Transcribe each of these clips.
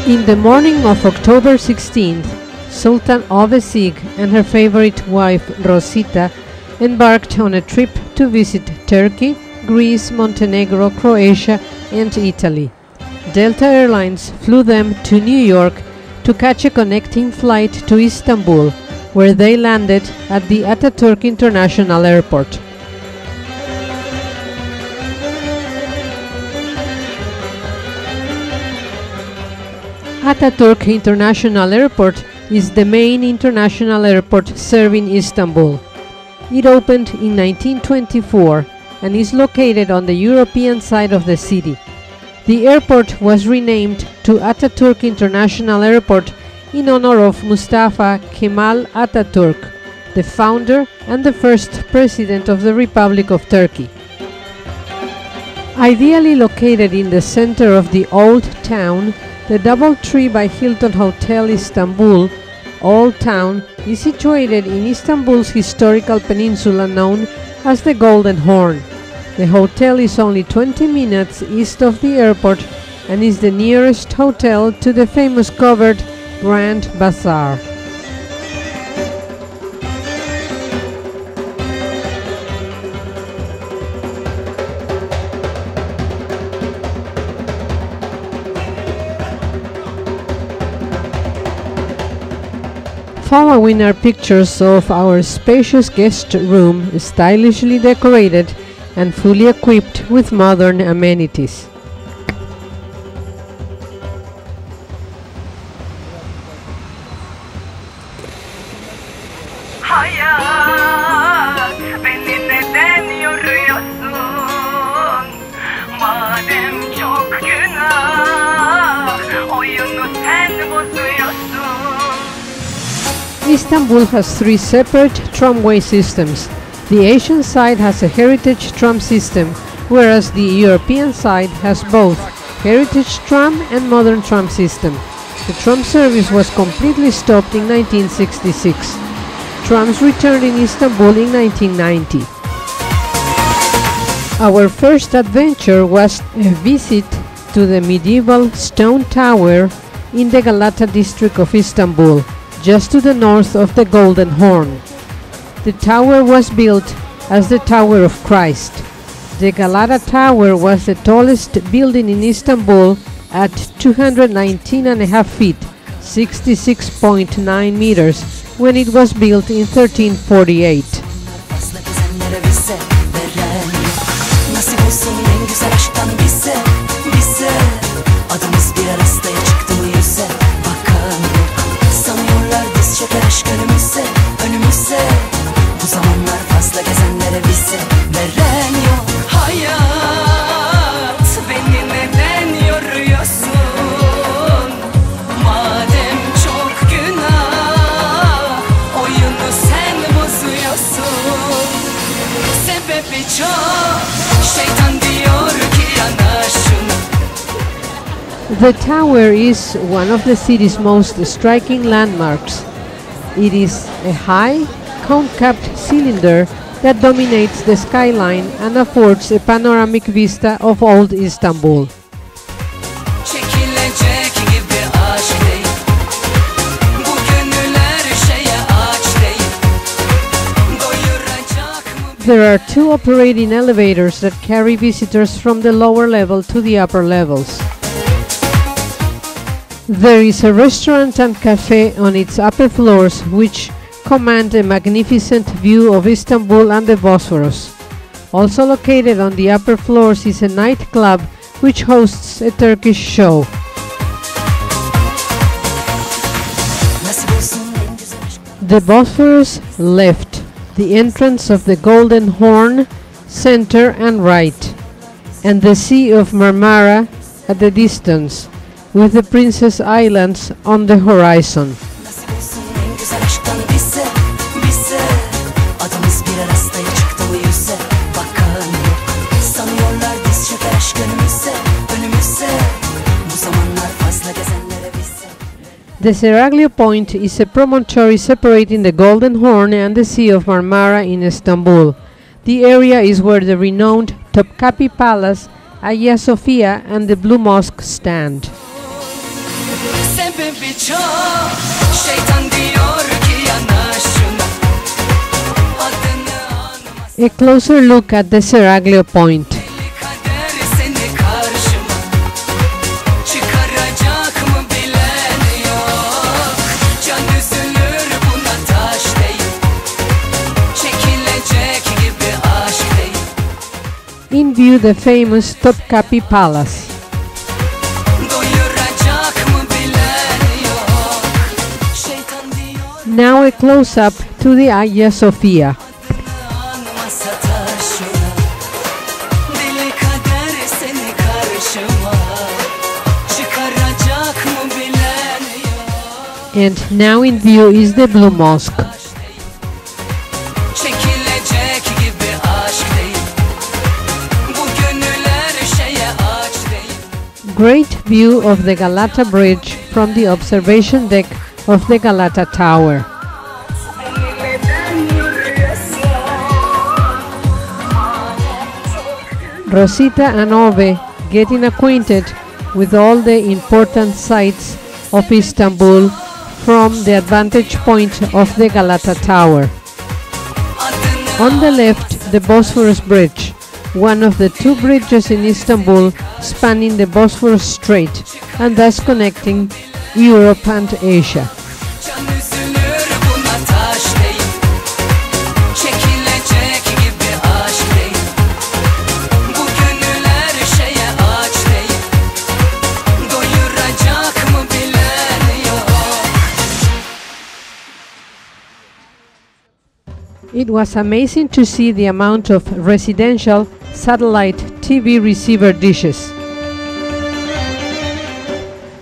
In the morning of October 16th, Sultan Ovesig and her favorite wife Rosita embarked on a trip to visit Turkey, Greece, Montenegro, Croatia and Italy. Delta Airlines flew them to New York to catch a connecting flight to Istanbul, where they landed at the Ataturk International Airport. Ataturk International Airport is the main international airport serving Istanbul. It opened in 1924 and is located on the European side of the city. The airport was renamed to Ataturk International Airport in honor of Mustafa Kemal Ataturk, the founder and the first president of the Republic of Turkey. Ideally located in the center of the Old Town, the DoubleTree by Hilton Hotel Istanbul, Old Town, is situated in Istanbul's historical peninsula known as the Golden Horn. The hotel is only 20 minutes east of the airport and is the nearest hotel to the famous covered Grand Bazaar. Following are pictures of our spacious guest room, stylishly decorated and fully equipped with modern amenities. Hayat, beni neden yoruyorsun? Madem çok günah, oyunu sen bozuyorsun. Istanbul has three separate tramway systems. The Asian side has a heritage tram system, whereas the European side has both heritage tram and modern tram system. The tram service was completely stopped in 1966. Trams returned in Istanbul in 1990. Our first adventure was a visit to the medieval stone tower in the Galata district of Istanbul, just to the north of the Golden Horn. The tower was built as the Tower of Christ. The Galata Tower was the tallest building in Istanbul at 219.5 feet, 66.9 meters, when it was built in 1348. The tower is one of the city's most striking landmarks. It is a high, cone-capped cylinder that dominates the skyline and affords a panoramic vista of old Istanbul. There are two operating elevators that carry visitors from the lower level to the upper levels. There is a restaurant and cafe on its upper floors which command a magnificent view of Istanbul and the Bosphorus. Also located on the upper floors is a nightclub which hosts a Turkish show. The Bosphorus left, the entrance of the Golden Horn, center and right. and the Sea of Marmara at the distance, with the Princess Islands on the horizon. The Seraglio Point is a promontory separating the Golden Horn and the Sea of Marmara in Istanbul. The area is where the renowned Topkapi Palace, Hagia Sophia and the Blue Mosque stand. A closer look at the Seraglio Point. In view the famous Topkapi Palace. Now a close-up to the Hagia Sophia. And now in view is the Blue Mosque. Great view of the Galata Bridge from the observation deck of the Galata Tower. Rosita and Ove getting acquainted with all the important sites of Istanbul from the vantage point of the Galata Tower. On the left, the Bosphorus Bridge, one of the two bridges in Istanbul spanning the Bosphorus Strait and thus connecting Europe and Asia. It was amazing to see the amount of residential satellite TV receiver dishes.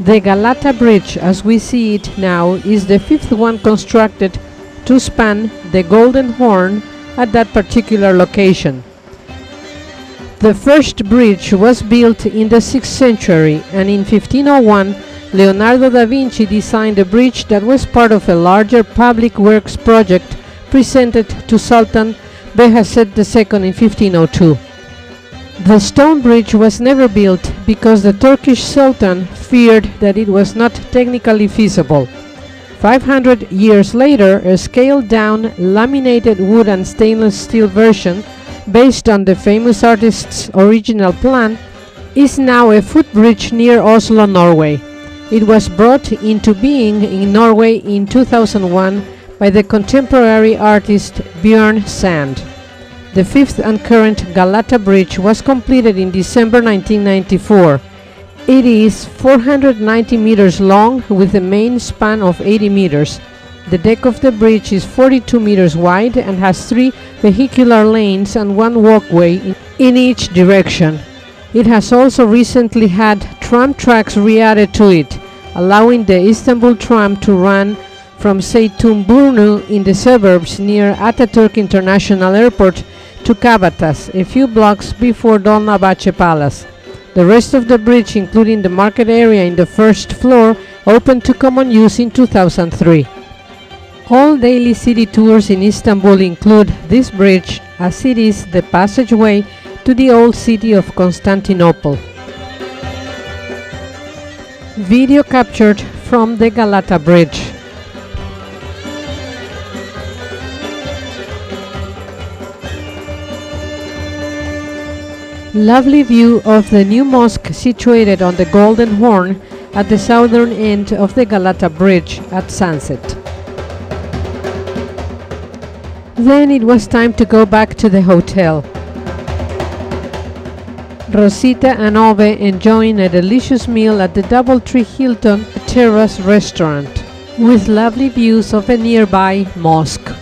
The Galata Bridge, as we see it now, is the fifth one constructed to span the Golden Horn at that particular location. The first bridge was built in the 6th century, and in 1501 Leonardo da Vinci designed a bridge that was part of a larger public works project presented to Sultan Behzad II in 1502. The stone bridge was never built because the Turkish Sultan feared that it was not technically feasible. 500 years later, a scaled-down laminated wood and stainless steel version, based on the famous artist's original plan, is now a footbridge near Oslo, Norway. It was brought into being in Norway in 2001 by the contemporary artist Bjørn Sand. The fifth and current Galata Bridge was completed in December 1994. It is 490 meters long with a main span of 80 meters. The deck of the bridge is 42 meters wide and has 3 vehicular lanes and 1 walkway in each direction. It has also recently had tram tracks re-added to it, allowing the Istanbul tram to run from Zeytinburnu in the suburbs near Atatürk International Airport to Kabataş, a few blocks before Dolmabahce Palace. The rest of the bridge, including the market area in the first floor, opened to common use in 2003. All daily city tours in Istanbul include this bridge, as it is the passageway to the old city of Constantinople. Video captured from the Galata Bridge. Lovely view of the new mosque situated on the Golden Horn at the southern end of the Galata Bridge at sunset. Then it was time to go back to the hotel. Rosita and Ove enjoying a delicious meal at the Doubletree Hilton Terrace restaurant with lovely views of a nearby mosque.